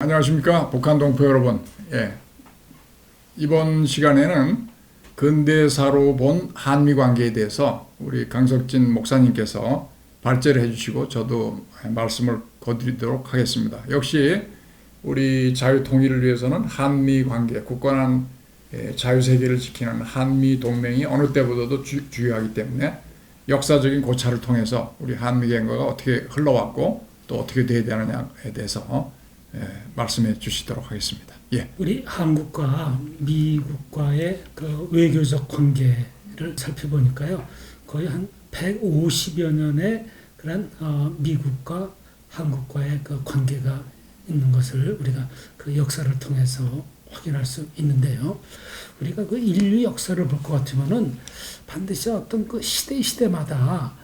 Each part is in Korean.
안녕하십니까 북한 동포 여러분. 이번 시간에는 근대사로 본 한미 관계에 대해서 우리 강석진 목사님께서 발제를 해주시고 저도 말씀을 거드리도록 하겠습니다. 역시 우리 자유통일을 위해서는 한미 관계, 굳건한 자유세계를 지키는 한미 동맹이 어느 때보다도 중요하기 때문에 역사적인 고찰을 통해서 우리 한미 관계가 어떻게 흘러왔고 또 어떻게 돼야 되느냐에 대해서 말씀해 주시도록 하겠습니다. 우리 한국과 미국과의 그 외교적 관계를 살펴보니까요, 거의 한 150여 년의 그런 미국과 한국과의 그 관계가 있는 것을 우리가 그 역사를 통해서 확인할 수 있는데요. 우리가 그 인류 역사를 볼 것 같으면은 반드시 어떤 그 시대마다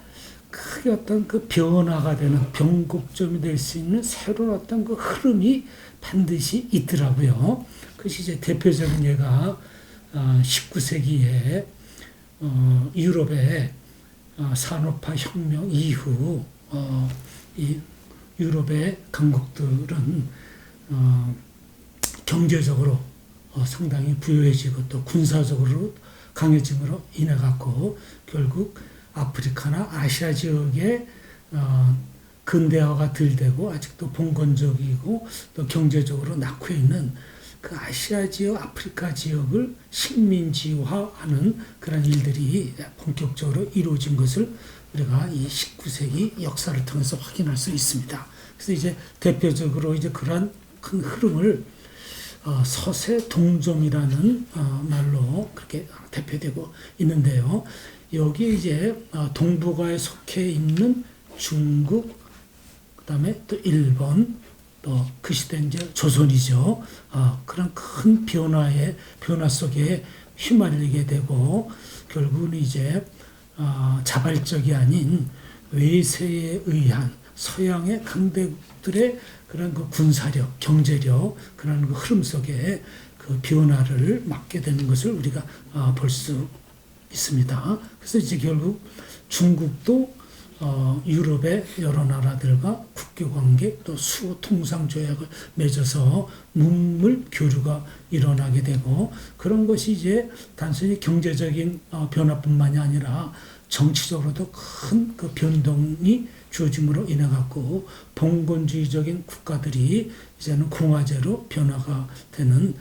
크게 어떤 그 변화가 되는 변곡점이 될 수 있는 새로운 어떤 그 흐름이 반드시 있더라고요. 그것이 이제 대표적인 예가 19세기에 유럽의 산업화 혁명 이후 이 유럽의 강국들은 경제적으로 상당히 부유해지고 또 군사적으로 강해짐으로 인해 갖고 결국 아프리카나 아시아 지역의 근대화가 덜 되고 아직도 봉건적이고 또 경제적으로 낙후해 있는 그 아시아 지역, 아프리카 지역을 식민지화하는 그런 일들이 본격적으로 이루어진 것을 우리가 이 19세기 역사를 통해서 확인할 수 있습니다. 그래서 이제 대표적으로 이제 그러한 큰 흐름을 서세 동점이라는 말로 그렇게 대표되고 있는데요. 여기에 이제 동북아에 속해 있는 중국, 그다음에 또 일본, 또 그 시대 이제 조선이죠. 그런 큰 변화 속에 휘말리게 되고 결국은 이제 자발적이 아닌 외세에 의한 서양의 강대국들의 그런 그 군사력, 경제력 그런 그 흐름 속에 그 변화를 맞게 되는 것을 우리가 볼 수 있습니다. 그래서 이제 결국 중국도 유럽의 여러 나라들과 국교관계 또 수호통상조약을 맺어서 문물 교류가 일어나게 되고 그런 것이 이제 단순히 경제적인 변화뿐만이 아니라 정치적으로도 큰 그 변동이 주어짐으로 인해 갖고 봉건주의적인 국가들이 이제는 공화제로 변화가 되는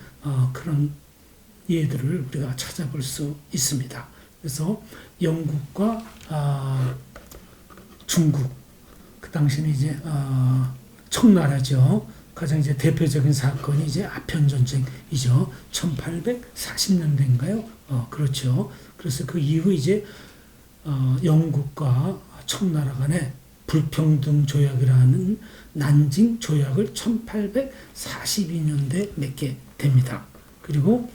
그런 예들을 우리가 찾아볼 수 있습니다. 그래서 영국과 중국, 그 당시는 이제 청나라죠. 가장 이제 대표적인 사건이 이제 아편전쟁이죠. 1840년대인가요? 그렇죠. 그래서 그 이후 이제 영국과 청나라 간의 불평등 조약이라는 난징 조약을 1842년대 맺게 됩니다. 그리고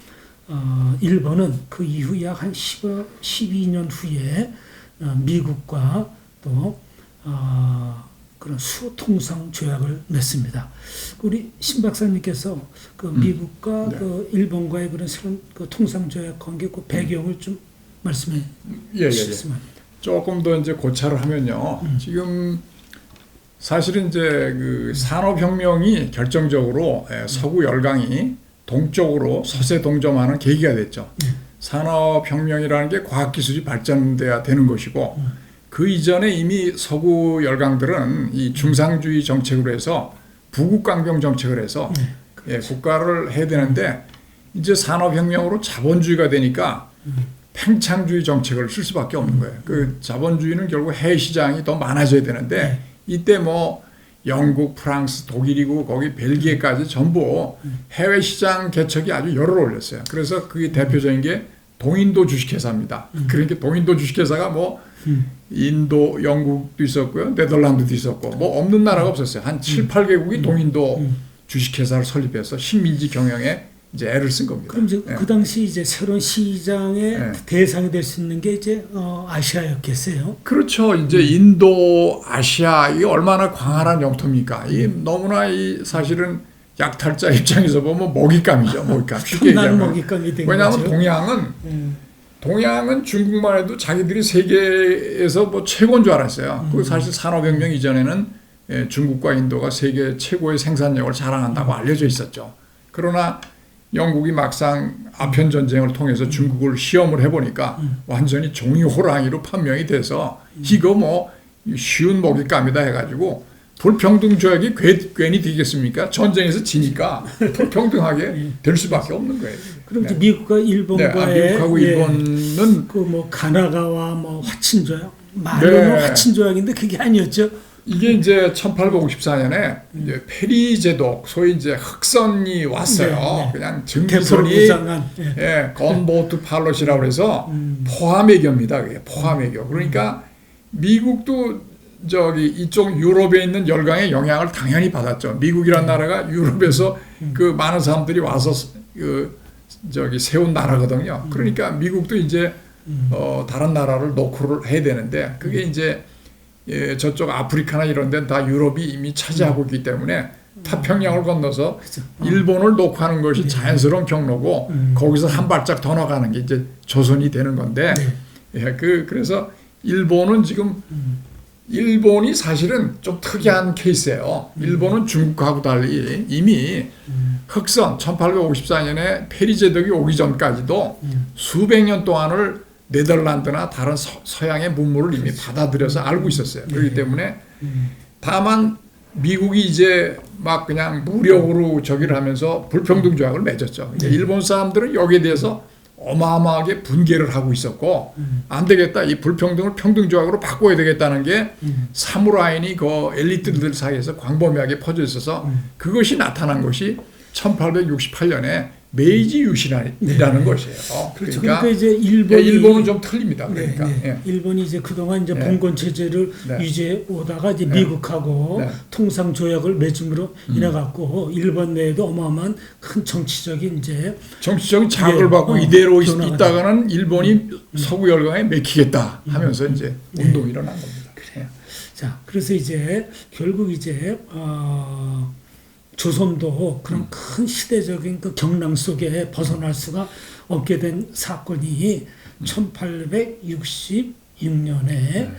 일본은 그 이후 약 한 12년 후에 미국과 또 그런 수통상 조약을 맺습니다. 우리 신 박사님께서 그 미국과 그 일본과의 그런 새로운 그 통상 조약 관계 그 배경을 좀 말씀해 주시겠습니다. 조금 더 이제 고찰을 하면요. 지금 사실은 이제 그 산업혁명이 결정적으로 서구 열강이 동쪽으로 서세 동점하는 계기가 됐죠. 산업혁명이라는 게 과학기술이 발전돼야 되는 것이고 그 이전에 이미 서구 열강들은 이 중상주의 정책으로 해서 부국강병 정책을 해서 국가를 해야 되는데 이제 산업혁명으로 자본주의가 되니까 팽창주의 정책을 쓸 수밖에 없는 거예요. 그 자본주의는 결국 해외 시장이 더 많아져야 되는데 이때 뭐 영국, 프랑스, 독일이고 거기 벨기에까지 전부 해외 시장 개척이 아주 열을 올렸어요. 그래서 그게 대표적인 게 동인도 주식회사입니다. 그러니까 동인도 주식회사가 뭐 인도, 영국도 있었고요. 네덜란드도 있었고 뭐 없는 나라가 없었어요. 한 7, 8개국이 동인도 주식회사를 설립해서 식민지 경영에 이제 애를 쓴 겁니다. 그럼 이제 그 당시 이제 새로운 시장의 대상이 될 수 있는 게 이제 아시아였겠어요. 그렇죠. 이제 인도, 아시아 이게 얼마나 광활한 영토입니까? 이 너무나 이 사실은 약탈자 입장에서 보면 먹잇감이죠. 먹잇감. 쉽게 얘기하면 먹잇감이 된 왜냐하면 거죠. 동양은 중국만 해도 자기들이 세계에서 뭐 최고인 줄 알았어요. 그 사실 산업혁명 이전에는 중국과 인도가 세계 최고의 생산력을 자랑한다고 알려져 있었죠. 그러나 영국이 막상 아편 전쟁을 통해서 중국을 시험을 해보니까 완전히 종이 호랑이로 판명이 돼서 이거 뭐 쉬운 먹잇감이다 해가지고 불평등 조약이 괜히 되겠습니까? 전쟁에서 지니까 불평등하게 될 수밖에 없는 거예요. 그럼 이제 미국과 일본과의 미국하고 일본은 그 뭐 가나가와 뭐 화친 조약 말로는 화친 조약인데 그게 아니었죠. 이게 이제 1854년에 이제 페리 제독, 소위 이제 흑선이 왔어요. 그냥 증기선이 건보트 팔롯이라고 해서 포함외교입니다. 그게 포함외교. 그러니까 미국도 저기 이쪽 유럽에 있는 열강의 영향을 당연히 받았죠. 미국이란 나라가 유럽에서 그 많은 사람들이 와서 그 저기 세운 나라거든요. 그러니까 미국도 이제 다른 나라를 노크를 해야 되는데 그게 이제 저쪽 아프리카나 이런 데는 다 유럽이 이미 차지하고 있기 때문에 태평양을 건너서 일본을 녹화하는 것이 자연스러운 경로고 거기서 한 발짝 더 나가는 게 이제 조선이 되는 건데 그래서 일본은 지금 일본이 사실은 좀 특이한 케이스예요. 일본은 중국하고 달리 이미 흑선 1854년에 페리 제독이 오기 전까지도 수백 년 동안을 네덜란드나 다른 서양의 문물을 이미 받아들여서 알고 있었어요. 그렇기 때문에 다만 미국이 이제 막 그냥 무력으로 저기를 하면서 불평등 조약을 맺었죠. 일본 사람들은 여기에 대해서 어마어마하게 분개를 하고 있었고 안 되겠다. 이 불평등을 평등 조약으로 바꿔야 되겠다는 게 사무라인이 그 엘리트들 사이에서 광범위하게 퍼져 있어서 그것이 나타난 것이 1868년에 메이지 유신이라는 것이에요. 그렇죠. 그러니까 이제 일본은 좀 틀립니다. 그러니까 일본이 이제 그동안 이제 봉건 체제를 유지해 오다가 이제 미국하고 통상 조약을 맺음으로 인해 갖고 일본 내에도 어마어마한 큰 정치적인 자극을 받고 이대로 있다가는 일본이 서구 열강에 맥히겠다 하면서 이제 운동이 일어난 겁니다. 그래요. 자, 그래서 이제 결국 이제 조선도 그런 큰 시대적인 그 경랑 속에 벗어날 수가 없게 된 사건이 1866년에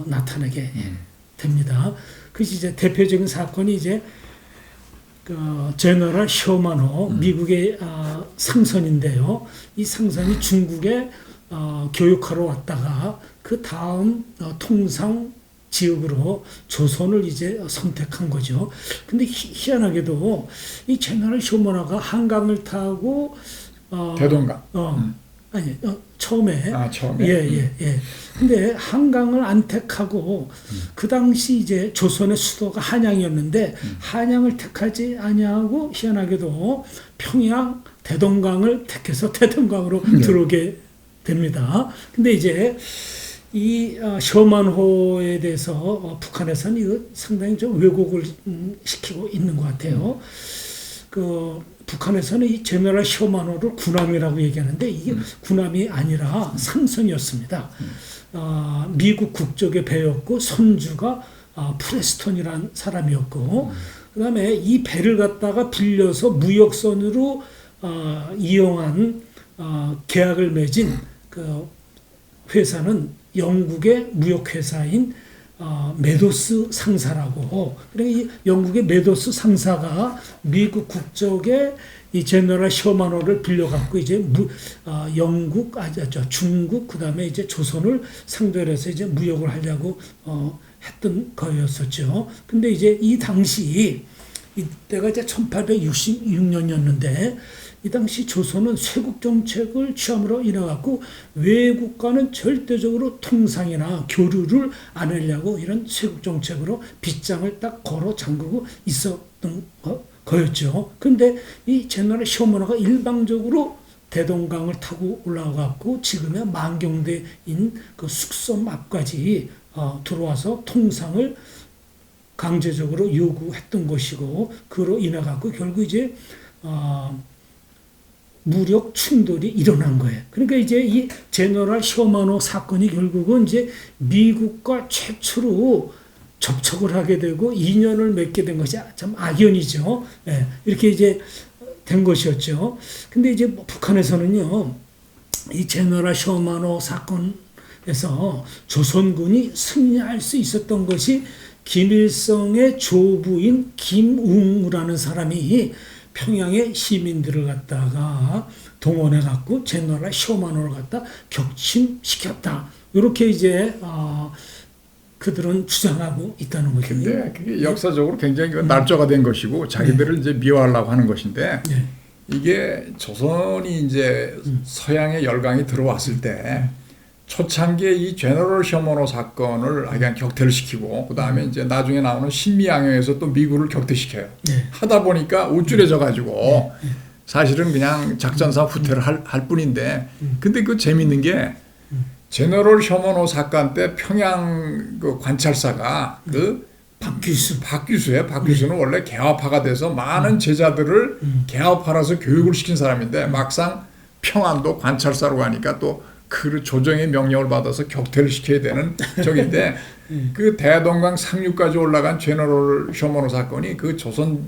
나타나게 됩니다. 그것이 이제 대표적인 사건이 이제 그 제너럴 쇼마노 미국의 상선인데요. 이 상선이 중국에 교육하러 왔다가 그 다음 통상 지역으로 조선을 이제 선택한 거죠. 근데 희한하게도 이 제너럴 쇼마노가 한강을 타고 대동강. 처음에. 처음에. 예. 근데 한강을 안 택하고 그 당시 이제 조선의 수도가 한양이었는데 한양을 택하지 아니하고 희한하게도 평양 대동강을 택해서 대동강으로 들어오게 됩니다. 근데 이제 이 쇼만호에 대해서 북한에서는 이거 상당히 좀 왜곡을 시키고 있는 것 같아요. 그 북한에서는 이 제너럴 쇼만호를 군함이라고 얘기하는데 이게 군함이 아니라 상선이었습니다. 미국 국적의 배였고 선주가 프레스턴이라는 사람이었고 그다음에 이 배를 갖다가 빌려서 무역선으로 이용한 계약을 맺은 그 회사는 영국의 무역회사인 메도스 상사라고. 그러니까 이 영국의 메도스 상사가 미국 국적의 이 제너럴 쇼마노를 빌려갖고 이제 영국, 중국, 그 다음에 이제 조선을 상대로 해서 이제 무역을 하려고 했던 거였었죠. 근데 이제 이 당시 이때가 이제 1866년이었는데 이 당시 조선은 쇄국 정책을 취함으로 인해 갖고 외국과는 절대적으로 통상이나 교류를 안 하려고 이런 쇄국 정책으로 빗장을 딱 걸어 잠그고 있었던 거였죠. 그런데 이 제너럴 쇼마노가 일방적으로 대동강을 타고 올라가고 지금의 만경대인 그 숙섬 앞까지 들어와서 통상을 강제적으로 요구했던 것이고 그로 인해 갖고 결국 이제 무력 충돌이 일어난 거예요. 그러니까 이제 이 제너럴 쇼마노 사건이 결국은 이제 미국과 최초로 접촉을 하게 되고 인연을 맺게 된 것이 참 악연이죠. 예, 이렇게 이제 된 것이었죠. 근데 이제 북한에서는요, 이 제너럴 쇼마노 사건에서 조선군이 승리할 수 있었던 것이 김일성의 조부인 김웅이라는 사람이 평양의 시민들을 갖다가 동원해 갖고 제너럴 쇼만호를 갖다 격침시켰다. 이렇게 이제 그들은 주장하고 있다는 거죠. 근데 그게 역사적으로 굉장히 날조가 된 것이고 자기들을 이제 미워하려고 하는 것인데 네. 이게 조선이 이제 서양의 열강이 들어왔을 때 초창기에 이 제너럴 셔먼호 사건을 그냥 격퇴를 시키고 그 다음에 이제 나중에 나오는 신미양요에서 또 미국을 격퇴시켜요. 네. 하다 보니까 우쭐해져 가지고 사실은 그냥 작전사 후퇴를 할 뿐인데 근데 그 재밌는 게 제너럴 셔먼호 사건 때 평양 그 관찰사가 그 박규수예요. 박규수는 원래 개화파가 돼서 많은 제자들을 개화파라서 교육을 시킨 사람인데 막상 평안도 관찰사로 가니까 또 그 조정의 명령을 받아서 격퇴를 시켜야 되는 적인데 그 대동강 상류까지 올라간 제너럴 셔먼호 사건이 그 조선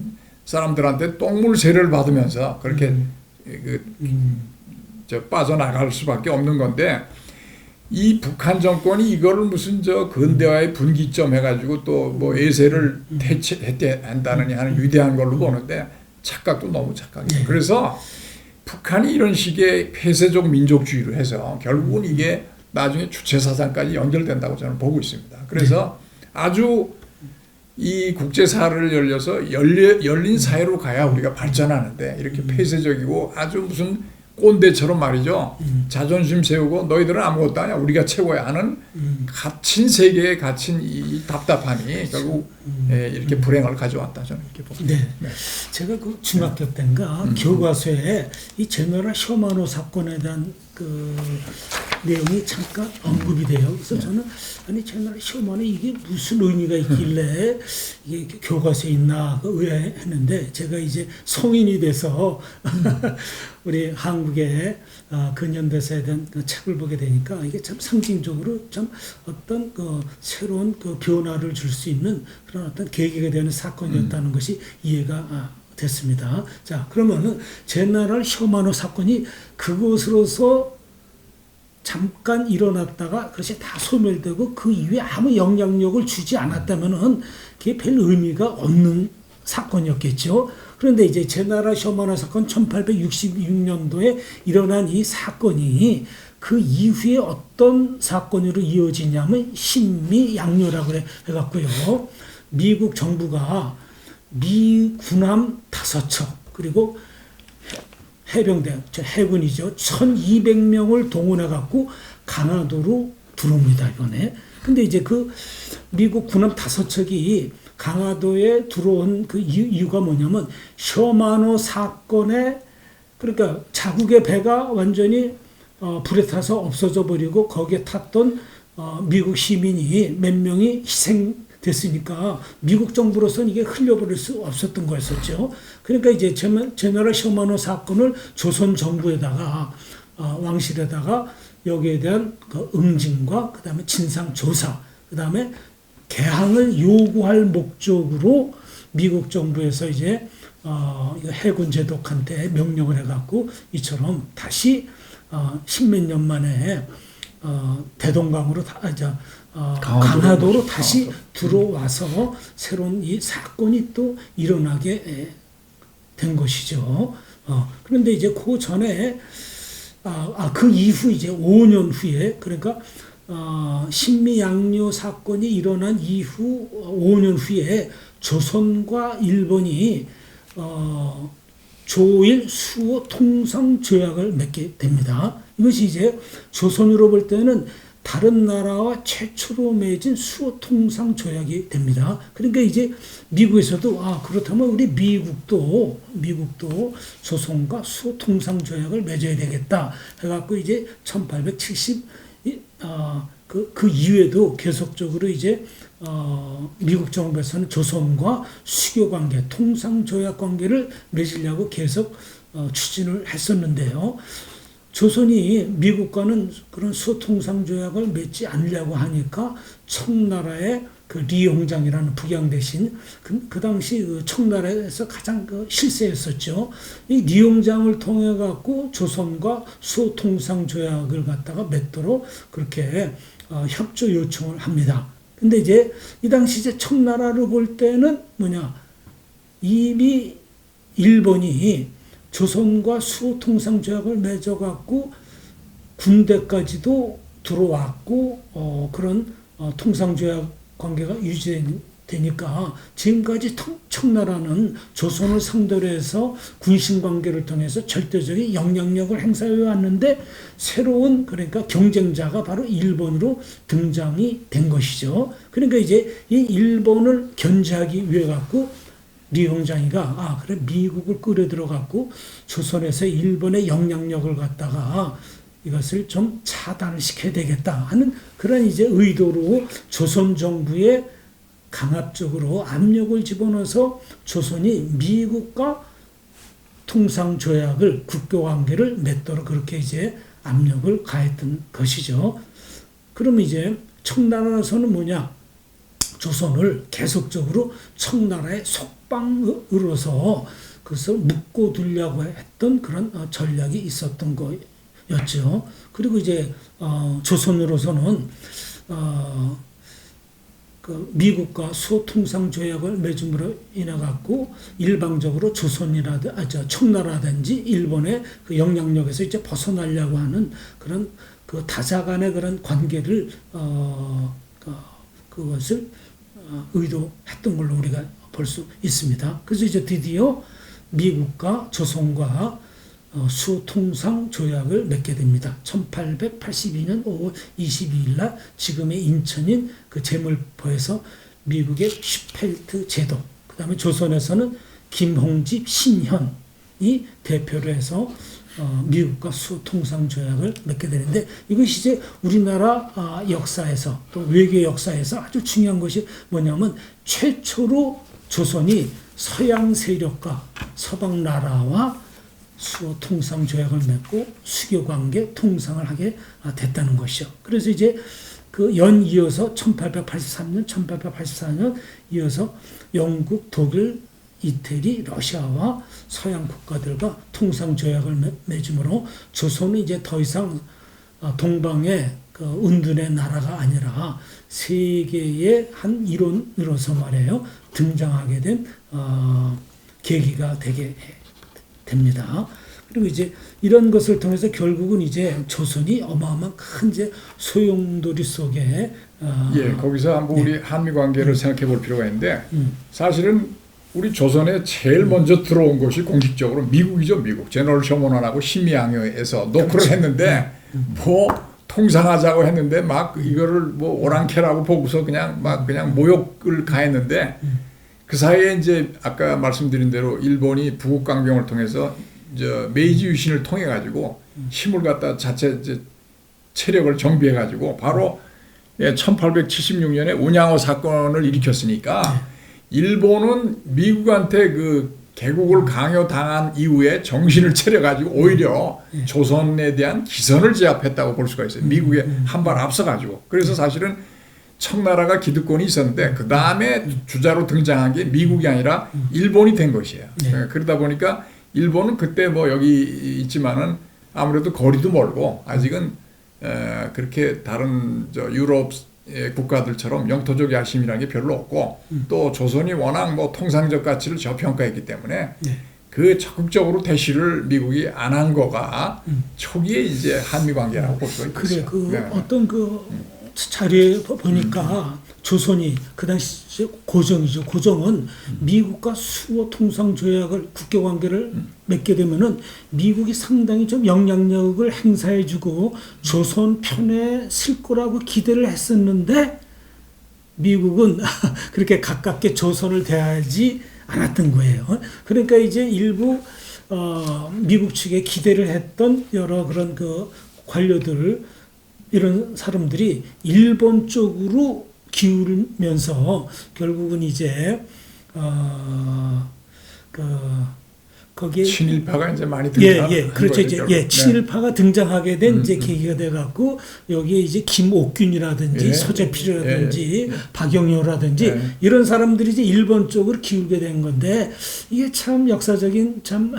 사람들한테 똥물세례를 받으면서 그렇게 빠져나갈 수밖에 없는 건데 이 북한 정권이 이거를 무슨 근대화의 분기점 해가지고 또 뭐 예세를 한다느니 하는 위대한 걸로 보는데 착각도 너무 착각이에요. 그래서 북한이 이런 식의 폐쇄적 민족주의로 해서 결국은 이게 나중에 주체사상까지 연결된다고 저는 보고 있습니다. 그래서 아주 이 국제사를 열려서 열린 사회로 가야 우리가 발전하는데 이렇게 폐쇄적이고 아주 무슨 꼰대처럼 말이죠. 자존심 세우고 너희들은 아무것도 아니야. 우리가 최고야 하는 갇힌 세계에 갇힌 이 답답함이 결국 이렇게 불행을 가져왔다. 저는 이렇게 봅니다. 네. 네. 제가 그 중학교 때인가 교과서에 이 제너럴 셔먼호 사건에 대한 그 내용이 잠깐 언급이 돼요. 그래서 저는 아니 제너럴 셔먼호 이게 무슨 의미가 있길래 이게 교과서에 있나 의아했는데 제가 이제 성인이 돼서 우리 한국의 근현대사에 대한 그 책을 보게 되니까 이게 참 상징적으로 참 어떤 그 새로운 그 변화를 줄 수 있는 그런 어떤 계기가 되는 사건이었다는 것이 이해가 됐습니다. 자, 그러면은 제너럴 셔먼호 사건이 그것으로서 잠깐 일어났다가 그것이 다 소멸되고 그 이후에 아무 영향력을 주지 않았다면은 그게 별 의미가 없는 사건이었겠죠. 그런데 이제 제너럴 셔먼호 사건 1866년도에 일어난 이 사건이 그 이후에 어떤 사건으로 이어지냐면 신미양요라고 해갖고요. 미국 정부가 미 군함 5척 그리고 해병대, 해군이죠. 1200명을 동원해갖고 강화도로 들어옵니다, 이번에. 근데 이제 그 미국 군함 5척이 강화도에 들어온 그 이유가 뭐냐면 셔먼호 사건에 그러니까 자국의 배가 완전히 불에 타서 없어져 버리고 거기에 탔던 미국 시민이 몇 명이 희생됐으니까 미국 정부로서는 이게 흘려버릴 수 없었던 거였었죠. 그러니까 이제 제너럴 셔먼호 사건을 조선 정부에다가 왕실에다가 여기에 대한 그 응징과 그다음에 진상 조사, 그다음에 개항을 요구할 목적으로 미국 정부에서 이제 해군 제독한테 명령을 해갖고 이처럼 다시 십몇 년 만에 대동강으로 강화도로 다시 들어와서 새로운 이 사건이 또 일어나게 된 것이죠. 그런데 이제 그 전에 그 이후 이제 5년 후에 그러니까 신미양요 사건이 일어난 이후 5년 후에 조선과 일본이 조일 수호 통상 조약을 맺게 됩니다. 이것이 이제 조선으로 볼 때는 다른 나라와 최초로 맺은 수호 통상 조약이 됩니다. 그러니까 이제 미국에서도 그렇다면 우리 미국도 조선과 수호 통상 조약을 맺어야 되겠다 해갖고 이제 1870 그 이후에도 계속적으로 이제 미국 정부에서는 조선과 수교 관계, 통상 조약 관계를 맺으려고 계속 추진을 했었는데요. 조선이 미국과는 그런 수통상 조약을 맺지 않으려고 하니까 청나라의 그 리홍장이라는 북양 대신 그 당시 그 청나라에서 가장 그 실세였었죠. 이 리홍장을 통해 갖고 조선과 수통상 조약을 갖다가 맺도록 그렇게 협조 요청을 합니다. 근데 이제 이 당시 이제 청나라를 볼 때는 뭐냐, 이미 일본이 조선과 수호통상조약을 맺어갖고 군대까지도 들어왔고 그런 통상조약 관계가 유지되니까 지금까지 청나라는 조선을 상대로 해서 군신관계를 통해서 절대적인 영향력을 행사해 왔는데 새로운 그러니까 경쟁자가 바로 일본으로 등장이 된 것이죠. 그러니까 이제 이 일본을 견제하기 위해 갖고 리홍장이가 그래 미국을 끌어 들어갔고 조선에서 일본의 영향력을 갖다가 이것을 좀 차단을 시켜야 되겠다 하는 그런 이제 의도로 조선 정부에 강압적으로 압력을 집어넣어서 조선이 미국과 통상조약을 국교관계를 맺도록 그렇게 이제 압력을 가했던 것이죠. 그럼 이제 청나라에서는 뭐냐? 조선을 계속적으로 청나라의 속방으로서 그것을 묶어두려고 했던 그런 전략이 있었던 거였죠. 그리고 이제 조선으로서는 그 미국과 수호통상조약을 맺음으로 인해 갖고 일방적으로 청나라든지 일본의 그 영향력에서 이제 벗어나려고 하는 그런 그 다자간의 그런 관계를 그것을 의도했던 걸로 우리가 볼 수 있습니다. 그래서 이제 드디어 미국과 조선과 수통상 조약을 맺게 됩니다. 1882년 5월 22일 날 지금의 인천인 그 제물포에서 미국의 슈펠트 제도, 그 다음에 조선에서는 김홍집 신현이 대표로 해서 미국과 수통상 조약을 맺게 되는데 이것이 이제 우리나라 역사에서 또 외교 역사에서 아주 중요한 것이 뭐냐면 최초로 조선이 서양 세력과 서방 나라와 수호 통상 조약을 맺고 수교 관계 통상을 하게 됐다는 것이죠. 그래서 이제 그 이어서 1883년, 1884년 이어서 영국, 독일, 이태리, 러시아와 서양 국가들과 통상 조약을 맺음으로 조선은 이제 더 이상 동방의 그 은둔의 나라가 아니라 세계의 한 일원으로서 말이에요 등장하게 된 계기가 되게 됩니다. 그리고 이제 이런 것을 통해서 결국은 이제 조선이 어마어마한 큰 이제 소용돌이 속에 거기서 한번 우리 한미 관계를 생각해 볼 필요가 있는데 사실은 우리 조선에 제일 먼저 들어온 것이 공식적으로 미국이죠. 미국. 제너럴 셔먼하고 심의양요에서 노크를 그렇죠. 했는데 뭐 통상하자고 했는데 막 이거를 뭐 오랑캐라고 보고서 그냥 모욕을 가했는데 그 사이에 이제 아까 말씀드린 대로 일본이 부국강병을 통해서 메이지 유신을 통해 가지고 힘을 갖다 자체 이제 체력을 정비해 가지고 바로 1876년에 운양호 사건을 일으켰으니까 일본은 미국한테 그 개국을 강요당한 이후에 정신을 차려 가지고 오히려 조선에 대한 기선을 제압했다고 볼 수가 있어요. 미국에 한 발 앞서 가지고. 그래서 사실은 청나라가 기득권이 있었는데 그 다음에 주자로 등장한 게 미국이 아니라 일본이 된 것이에요. 그러다 보니까 일본은 그때 뭐 여기 있지만은 아무래도 거리도 멀고 아직은 그렇게 다른 유럽 국가들처럼 영토적 야심이라는 게 별로 없고 또 조선이 워낙 뭐 통상적 가치를 저평가했기 때문에 그 적극적으로 대시를 미국이 안 한 거가 초기에 이제 한미 관계라고 볼 수가 있겠어요. 그래 어떤 그 자리에 보니까 조선이 그 당시 고정이죠. 고정은 미국과 수호 통상 조약을 국교 관계를 맺게 되면은 미국이 상당히 좀 영향력을 행사해주고 조선 편에 쓸 거라고 기대를 했었는데 미국은 그렇게 가깝게 조선을 대하지 않았던 거예요. 그러니까 이제 일부 미국 측에 기대를 했던 여러 그런 그 관료들 이런 사람들이 일본 쪽으로 기울면서 결국은 이제 거기에 친일파가 이제 많이 등장. 그렇죠. 이제 친일파가 등장하게 된 이제 계기가 돼 갖고 여기에 이제 김옥균이라든지 서재필이라든지 박영효라든지 이런 사람들이 이제 일본 쪽으로 기울게 된 건데 이게 참 역사적인 참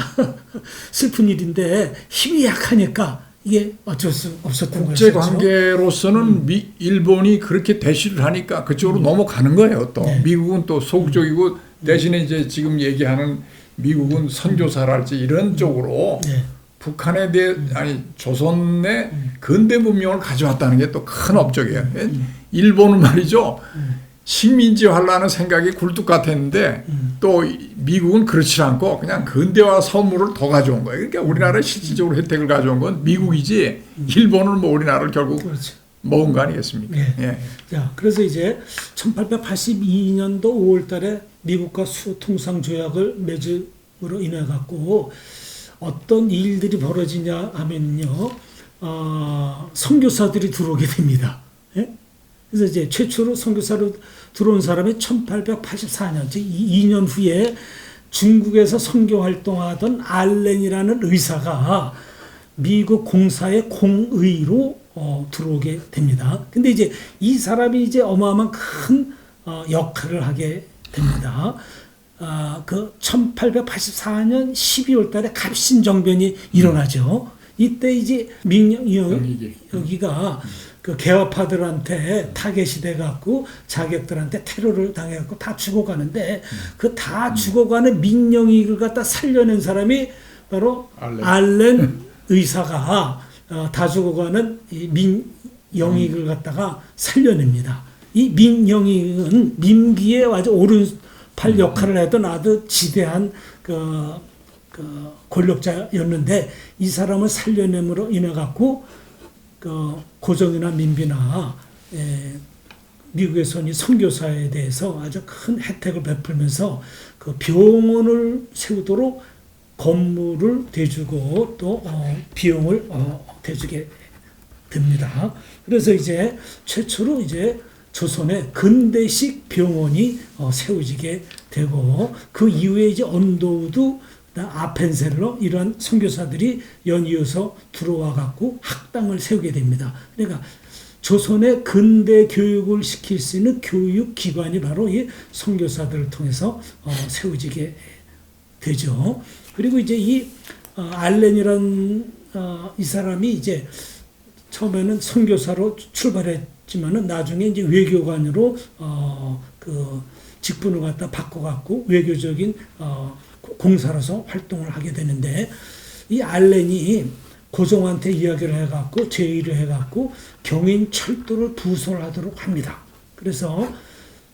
슬픈 일인데 힘이 약하니까 이게 어쩔 수 없었던 국제 것이죠. 관계로서는 일본이 그렇게 대시를 하니까 그쪽으로 넘어가는 거예요. 또 네. 미국은 또 소극적이고 대신에 이제 지금 얘기하는 미국은 선교사랄지 이런 쪽으로 네. 북한에 대해 아니 조선의 근대 문명을 가져왔다는 게 또 큰 업적이에요. 일본은 말이죠. 식민지화하려는 생각이 굴뚝 같았는데 또 미국은 그렇지 않고 그냥 근대화 선물을 더 가져온 거예요. 그러니까 우리나라에 실질적으로 혜택을 가져온 건 미국이지 일본은 뭐 우리나라를 결국 그렇죠. 먹은 거 아니겠습니까? 네. 예. 자, 그래서 이제 1882년도 5월달에 미국과 수통상 조약을 맺음으로 인해 갖고 어떤 일들이 벌어지냐 하면요, 선교사들이 들어오게 됩니다. 예? 그래서 이제 최초로 선교사로 들어온 사람이 1884년, 즉 2년 후에 중국에서 선교 활동하던 알렌이라는 의사가 미국 공사의 공의로 들어오게 됩니다. 근데 이제 이 사람이 이제 어마어마한 큰 역할을 하게 됩니다. 그 1884년 12월 달에 갑신정변이 일어나죠. 이때 이제 여기가 그 개화파들한테 타겟이 돼갖고 자객들한테 테러를 당해갖고 다 죽어가는데 그 다 죽어가는 민영익을 갖다 살려낸 사람이 바로 알렌 의사가 다 죽어가는 이 민영익을 갖다가 살려냅니다. 이 민영익은 민기의 아주 오른팔 역할을 했던 아주 지대한 그 권력자였는데 이 사람을 살려냄으로 인해 갖고 고종이나 민비나 미국에서는 선교사에 대해서 아주 큰 혜택을 베풀면서 그 병원을 세우도록 건물을 대주고 또 비용을 대주게 됩니다. 그래서 이제 최초로 이제 조선의 근대식 병원이 세워지게 되고 그 이후에 이제 언도우도 아펜셀러 이러한 선교사들이 연이어서 들어와 갖고 학당을 세우게 됩니다. 그러니까 조선의 근대 교육을 시킬 수 있는 교육 기관이 바로 이 선교사들을 통해서 세워지게 되죠. 그리고 이제 이 알렌이란 이 사람이 이제 처음에는 선교사로 출발했지만은 나중에 이제 외교관으로 그 직분을 갖다 바꿔갖고 외교적인 공사로서 활동을 하게 되는데 이 알렌이 고종한테 이야기를 해갖고 제의를 해갖고 경인 철도를 부설하도록 합니다. 그래서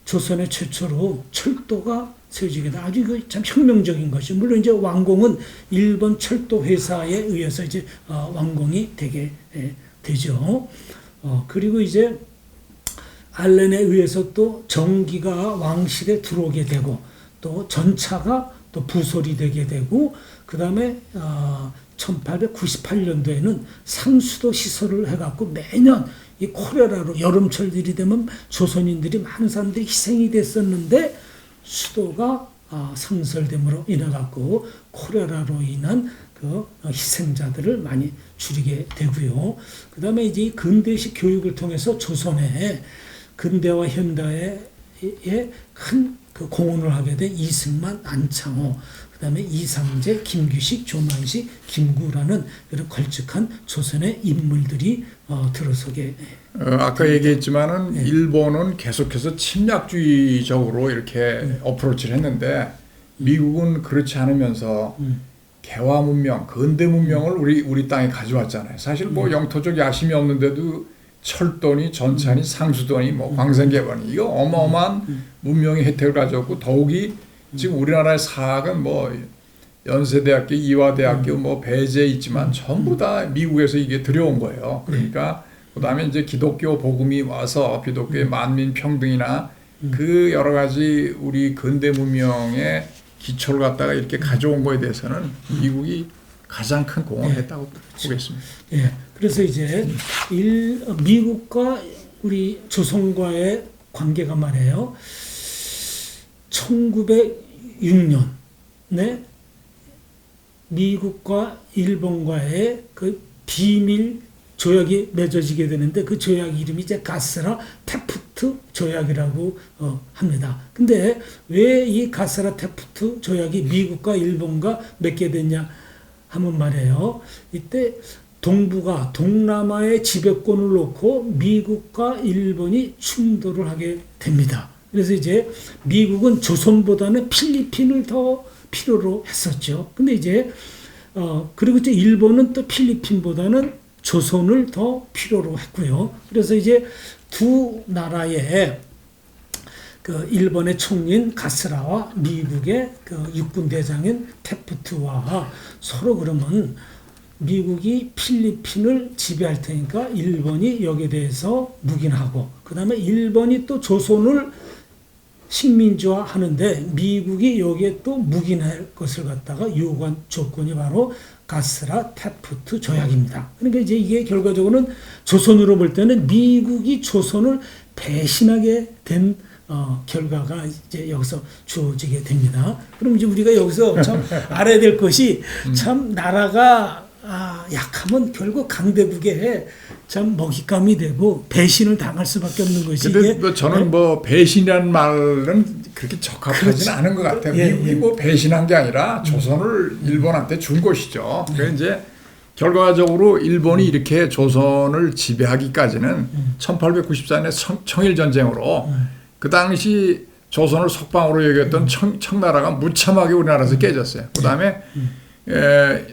조선의 최초로 철도가 세워지게 돼 아주 참 혁명적인 것이 물론 이제 완공은 일본 철도 회사에 의해서 이제 완공이 되게 되죠. 그리고 이제 알렌에 의해서 또 전기가 왕실에 들어오게 되고 또 전차가 또 부설이 되게 되고 그 다음에 1898년도에는 상수도 시설을 해갖고 매년 이 콜레라로 여름철들이 되면 조선인들이 많은 사람들이 희생이 됐었는데 수도가 상설됨으로 인해 갖고 콜레라로 인한 그 희생자들을 많이 줄이게 되고요. 그 다음에 이제 근대식 교육을 통해서 조선의 근대와 현대에 큰 그 공헌을 하게 된 이승만, 안창호, 그 다음에 이상제, 김규식, 조만식, 김구라는 이런 걸쭉한 조선의 인물들이 들어서게. 아까 얘기했지만은 일본은 계속해서 침략주의적으로 이렇게 어프로치를 했는데 미국은 그렇지 않으면서 개화 문명, 근대 문명을 우리 땅에 가져왔잖아요. 사실 뭐 영토적 야심이 없는데도 철도니 전차니 상수도니 뭐 광생개발니 이거 어마어마한 문명의 혜택을 가졌고 더욱이 지금 우리나라의 사학은 뭐 연세대학교, 이화대학교, 뭐 배제 있지만 전부 다 미국에서 이게 들여온 거예요. 그러니까 그다음에 이제 기독교 복음이 와서 기독교의 만민 평등이나 그 여러 가지 우리 근대 문명의 기초를 갖다가 이렇게 가져온 거에 대해서는 미국이 가장 큰 공헌을 했다고 보겠습니다. 예. 그래서 이제 미국과 우리 조선과의 관계가 말이에요. 1906년에 미국과 일본과의 그 비밀 조약이 맺어지게 되는데 그 조약 이름이 이제 가스라 테프트 조약이라고 합니다. 근데 왜 이 가스라 테프트 조약이 미국과 일본과 맺게 됐냐 하면 말이에요. 이때 동북아, 동남아의 지배권을 놓고 미국과 일본이 충돌을 하게 됩니다. 그래서 이제 미국은 조선보다는 필리핀을 더 필요로 했었죠. 근데 이제 그리고 이제 일본은 또 필리핀보다는 조선을 더 필요로 했고요. 그래서 이제 두 나라의 그 일본의 총리인 가스라와 미국의 그 육군 대장인 테프트와 서로 그러면 미국이 필리핀을 지배할 테니까 일본이 여기에 대해서 묵인하고 그 다음에 일본이 또 조선을 식민지화 하는데 미국이 여기에 또 묵인할 것을 갖다가 요구한 조건이 바로 가스라 테프트 조약입니다. 그러니까 이제 이게 결과적으로는 조선으로 볼 때는 미국이 조선을 배신하게 된 결과가 이제 여기서 주어지게 됩니다. 그럼 이제 우리가 여기서 참 알아야 될 것이 참 나라가 약하면 결국 강대국에 참 먹잇감이 되고 배신을 당할 수밖에 없는 것이. 근데 뭐 저는 뭐 배신이라는 말은 그렇게 적합하지는 그렇지. 않은 것 같아요. 예, 미국이 예. 뭐 배신한 게 아니라 조선을 일본한테 준 것이죠. 그래서 이제 결과적으로 일본이 이렇게 조선을 지배하기까지는 1894년에 청일 전쟁으로 그 당시 조선을 석방으로 여겼던 청나라가 무참하게 우리나라에서 깨졌어요. 그다음에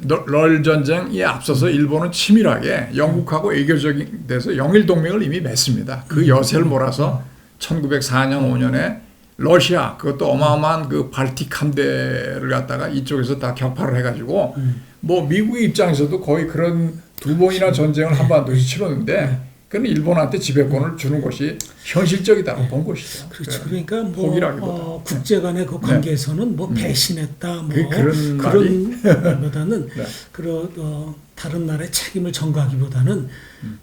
널 전쟁에 앞서서 일본은 치밀하게 영국하고 외교적인 데서 영일 동맹을 이미 맺습니다. 그 여세를 몰아서 1904년 5년에 러시아 그것도 어마어마한 그 발틱 함대를 갖다가 이쪽에서 다 격파를 해가지고 뭐 미국의 입장에서도 거의 그런 두 번이나 전쟁을 한반도에서 치렀는데 그는 일본한테 지배권을 주는 것이 현실적이다고 본 것이죠. 그렇죠. 그러니까 포기라기보다. 국제 간의 그 관계에서는 뭐 배신했다, 뭐 그런 보다는 네. 다른 나라의 책임을 전가하기보다는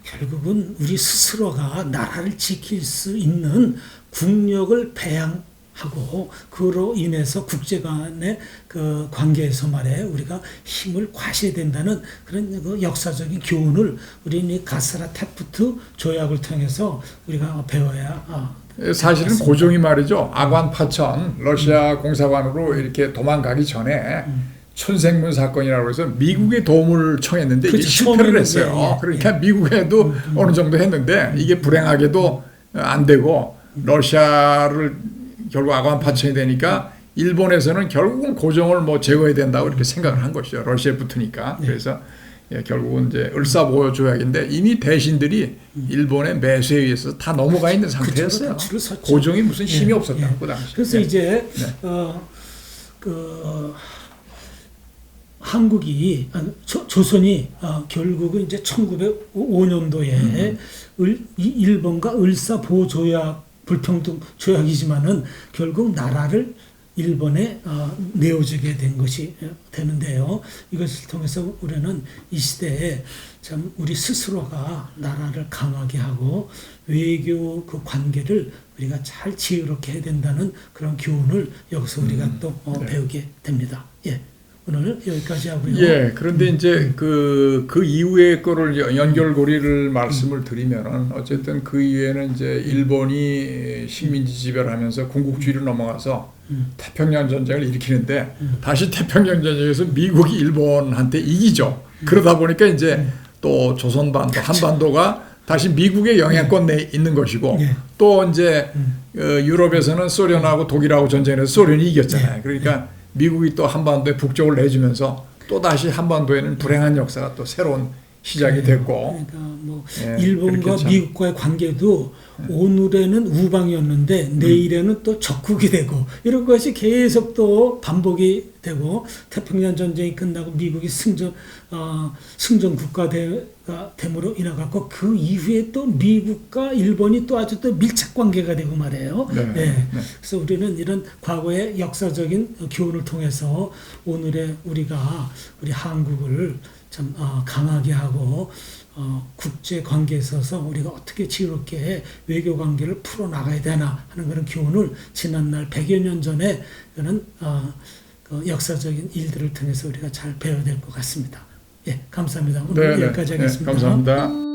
결국은 우리 스스로가 나라를 지킬 수 있는 국력을 배양하고 그로 인해서 국제 간의 그 관계에서 말해 우리가 힘을 과시해야 된다는 그런 그 역사적인 교훈을 우리는 이 가스라 테프트 조약을 통해서 우리가 배워야 사실은 맞습니다. 고종이 말이죠. 아관 파천 러시아 공사관으로 이렇게 도망가기 전에 춘생문 사건이라고 해서 미국의 도움을 청했는데 이게 그렇죠. 실패를 처음에는 했어요. 그러니까 미국에도 어느 정도 했는데 이게 불행하게도 안 되고 러시아를 결국 아관 파천이 되니까 일본에서는 결국은 고종을 뭐 제거해야 된다고 이렇게 생각을 한 것이죠. 러시아에 붙으니까. 그래서 결국은 이제 을사보호 조약인데 이미 대신들이 일본의 매수에 의해서 다 넘어가 있는 상태였어요. 고종이 무슨 힘이 없었다고 그 당시. 그래서 이제 한국이 조선이 결국은 이제 1905년도에 일본과 을사보호 조약 불평등 조약이지만은 결국 나라를 일본에 내어주게 된 것이 되는데요. 이것을 통해서 우리는 이 시대에 참 우리 스스로가 나라를 강하게 하고 외교 그 관계를 우리가 잘 지혜롭게 해야 된다는 그런 교훈을 여기서 우리가 또 배우게 됩니다. 예. 오늘 여기까지 하고요. 예, 그런데 이제 그 이후의 거를 연결고리를 말씀을 드리면은 어쨌든 그 이후에는 이제 일본이 식민지 지배를 하면서 군국주의로 넘어가서 태평양 전쟁을 일으키는데 다시 태평양 전쟁에서 미국이 일본한테 이기죠. 그러다 보니까 이제 또 조선반도, 한반도가 다시 미국의 영향권 내에 있는 것이고 또 이제 유럽에서는 소련하고 독일하고 전쟁을 해서 소련이 이겼잖아요. 그러니까 미국이 또 한반도에 북쪽을 내주면서 또 다시 한반도에는 불행한 역사가 또 새로운 시작이 됐고. 그러니까 뭐 일본과 미국과의 관계도 오늘에는 우방이었는데 내일에는 또 적국이 되고 이런 것이 계속 또 반복이 되고 태평양 전쟁이 끝나고 미국이 승전 국가가 됨으로 인해갖고 그 이후에 또 미국과 일본이 또 아주 또 밀착 관계가 되고 말이에요. 네. 그래서 우리는 이런 과거의 역사적인 교훈을 통해서 오늘의 우리 한국을 참 강하게 하고 국제 관계에 있어서 우리가 어떻게 지혜롭게 외교 관계를 풀어 나가야 되나 하는 그런 교훈을 지난날 100여 년 전에 그런 그 역사적인 일들을 통해서 우리가 잘 배워야 될 것 같습니다. 예, 감사합니다. 오늘 여기까지 하겠습니다. 감사합니다.